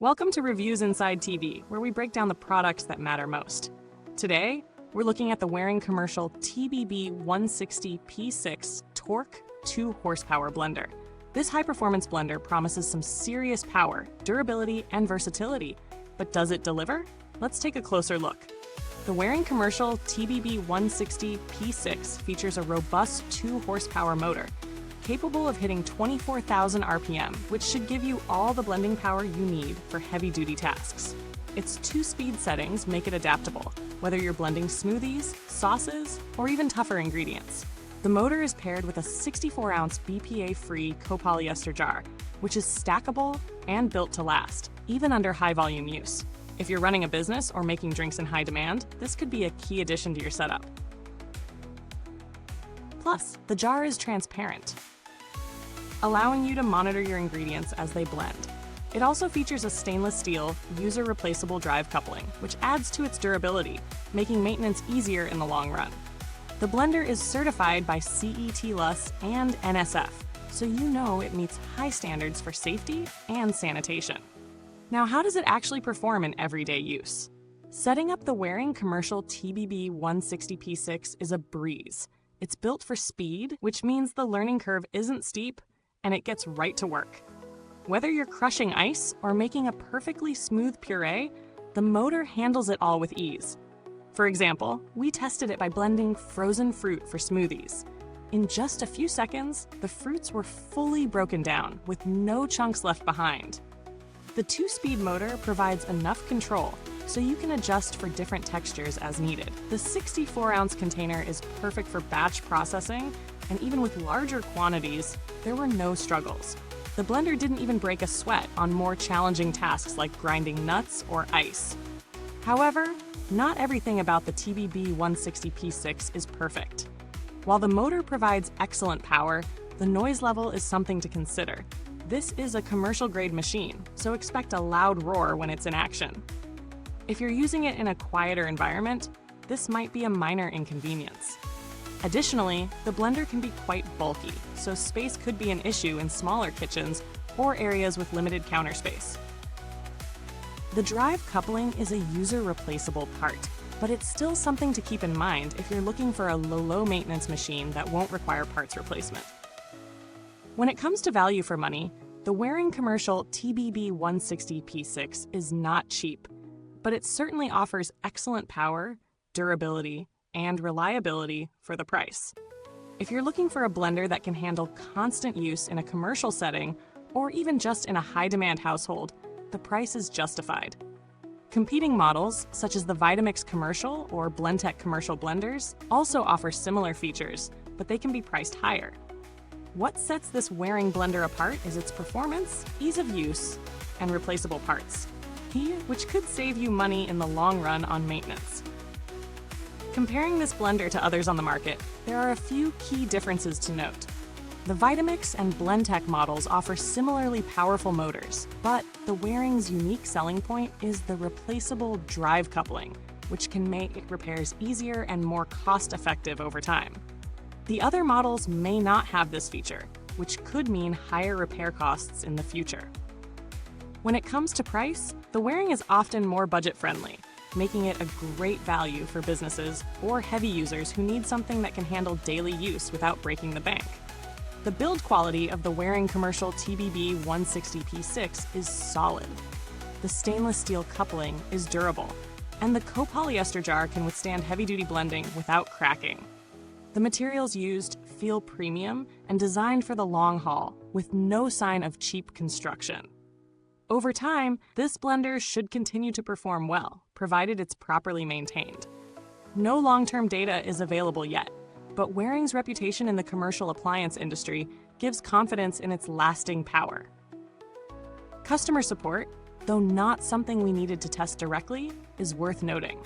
Welcome to Reviewsinsidetv, where we break down the products that matter most. Today, we're looking at the Waring Commercial TBB160P6 TORQ 2 horsepower blender. This high-performance blender promises some serious power, durability, and versatility. But does it deliver? Let's take a closer look. The Waring Commercial TBB160P6 features a robust 2 horsepower motor, capable of hitting 24,000 RPM, which should give you all the blending power you need for heavy-duty tasks. Its 2-speed settings make it adaptable, whether you're blending smoothies, sauces, or even tougher ingredients. The motor is paired with a 64-ounce BPA-free copolyester jar, which is stackable and built to last, even under high-volume use. If you're running a business or making drinks in high demand, this could be a key addition to your setup. Plus, the jar is transparent, allowing you to monitor your ingredients as they blend. It also features a stainless steel, user-replaceable drive coupling, which adds to its durability, making maintenance easier in the long run. The blender is certified by CET-LUS and NSF, so you know it meets high standards for safety and sanitation. Now, how does it actually perform in everyday use? Setting up the Waring Commercial TBB160P6 is a breeze. It's built for speed, which means the learning curve isn't steep, and it gets right to work. Whether you're crushing ice or making a perfectly smooth puree, the motor handles it all with ease. For example, we tested it by blending frozen fruit for smoothies. In just a few seconds, the fruits were fully broken down, with no chunks left behind. The 2-speed motor provides enough control, so you can adjust for different textures as needed. The 64-ounce container is perfect for batch processing, and even with larger quantities, there were no struggles. The blender didn't even break a sweat on more challenging tasks like grinding nuts or ice. However, not everything about the TBB160P6 is perfect. While the motor provides excellent power, the noise level is something to consider. This is a commercial-grade machine, so expect a loud roar when it's in action. If you're using it in a quieter environment, this might be a minor inconvenience. Additionally, the blender can be quite bulky, so space could be an issue in smaller kitchens or areas with limited counter space. The drive coupling is a user-replaceable part, but it's still something to keep in mind if you're looking for a low maintenance machine that won't require parts replacement. When it comes to value for money, the Waring Commercial TBB160P6 is not cheap, but it certainly offers excellent power, durability, and reliability for the price. If you're looking for a blender that can handle constant use in a commercial setting, or even just in a high-demand household, the price is justified. Competing models, such as the Vitamix Commercial or Blendtec Commercial blenders, also offer similar features, but they can be priced higher. What sets this Waring blender apart is its performance, ease of use, and replaceable parts, which could save you money in the long run on maintenance. Comparing this blender to others on the market, there are a few key differences to note. The Vitamix and Blendtec models offer similarly powerful motors, but the Waring's unique selling point is the replaceable drive coupling, which can make repairs easier and more cost-effective over time. The other models may not have this feature, which could mean higher repair costs in the future. When it comes to price, the Waring is often more budget-friendly, making it a great value for businesses or heavy users who need something that can handle daily use without breaking the bank. The build quality of the Waring Commercial TBB160P6 is solid. The stainless steel coupling is durable, and the copolyester jar can withstand heavy-duty blending without cracking. The materials used feel premium and designed for the long haul, with no sign of cheap construction. Over time, this blender should continue to perform well, provided it's properly maintained. No long-term data is available yet, but Waring's reputation in the commercial appliance industry gives confidence in its lasting power. Customer support, though not something we needed to test directly, is worth noting.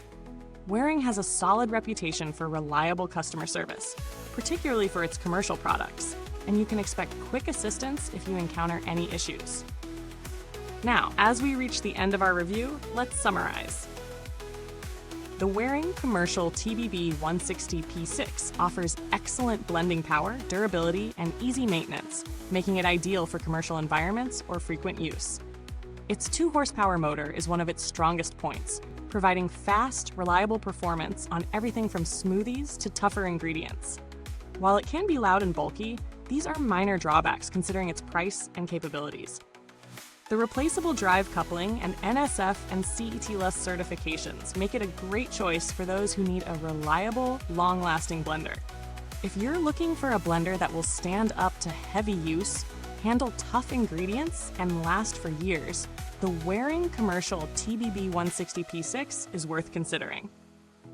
Waring has a solid reputation for reliable customer service, particularly for its commercial products, and you can expect quick assistance if you encounter any issues. Now, as we reach the end of our review, let's summarize. The Waring Commercial TBB160P6 offers excellent blending power, durability, and easy maintenance, making it ideal for commercial environments or frequent use. Its 2-horsepower motor is one of its strongest points, providing fast, reliable performance on everything from smoothies to tougher ingredients. While it can be loud and bulky, these are minor drawbacks considering its price and capabilities. The replaceable drive coupling and NSF and CET-less certifications make it a great choice for those who need a reliable, long-lasting blender. If you're looking for a blender that will stand up to heavy use, handle tough ingredients, and last for years, the Waring Commercial TBB160P6 is worth considering.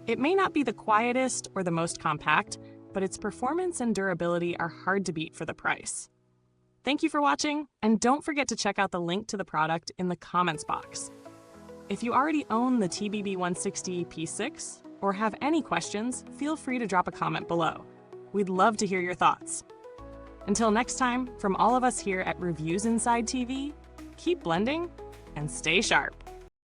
It may not be the quietest or the most compact, but its performance and durability are hard to beat for the price. Thank you for watching, and don't forget to check out the link to the product in the comments box. If you already own the TBB160P6 or have any questions, feel free to drop a comment below. We'd love to hear your thoughts. Until next time, from all of us here at Reviewsinside TV, keep blending and stay sharp.